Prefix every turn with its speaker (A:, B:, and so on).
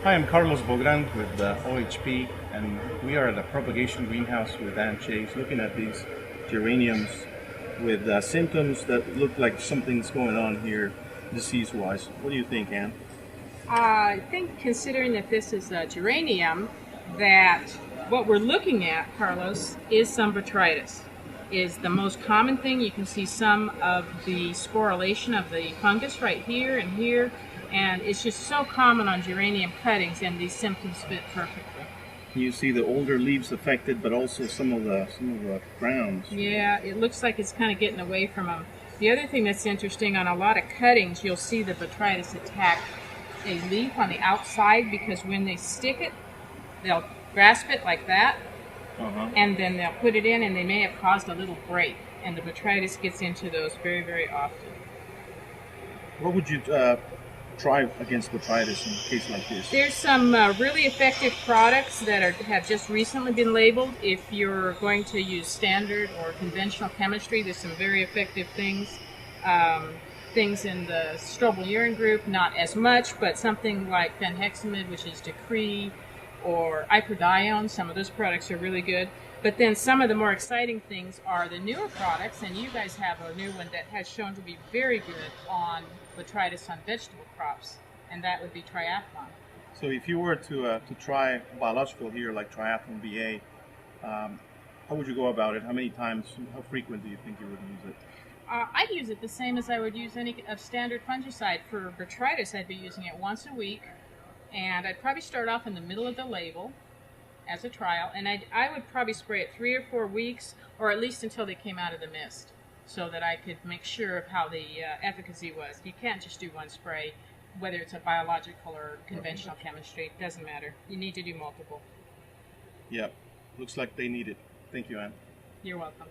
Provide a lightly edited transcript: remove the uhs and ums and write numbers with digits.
A: Hi, I'm Carlos Bográn with OHP, and we are at a propagation greenhouse with Ann Chase looking at these geraniums with symptoms that look like something's going on here disease-wise. What do you think, Ann?
B: I think considering that this is a geranium, that what we're looking at, Carlos, is some botrytis. Is the most common thing. You can see some of the sporulation of the fungus right here and here, and it's just so common on geranium cuttings, and these symptoms fit perfectly.
A: You see the older leaves affected, but also some of the crowns.
B: Yeah, it looks like it's kind of getting away from them. The other thing that's interesting, on a lot of cuttings, you'll see the botrytis attack a leaf on the outside, because when they stick it, they'll grasp it like that, and then they'll put it in, and they may have caused a little break, and the botrytis gets into those very, very often.
A: What would you try against botrytis in a case like this?
B: There's some really effective products that have just recently been labeled. If you're going to use standard or conventional chemistry, there's some very effective things. Things in the strobel urine group, not as much, but something like fenhexamide, which is Decree, or iprodione, some of those products are really good. But then some of the more exciting things are the newer products, and you guys have a new one that has shown to be very good on botrytis on vegetable crops, and that would be Triathlon.
A: So if you were to try biological here, like Triathlon BA, how would you go about it? How many times, how frequent do you think you would use it?
B: I'd use it the same as I would use any standard fungicide. For botrytis, I'd be using it once a week, and I'd probably start off in the middle of the label as a trial, and I would probably spray it 3 or 4 weeks, or at least until they came out of the mist, so that I could make sure of how the efficacy was. You can't just do one spray, whether it's a biological or conventional chemistry, it doesn't matter. You need to do multiple.
A: Yep, looks like they need it. Thank you, Ann.
B: You're welcome.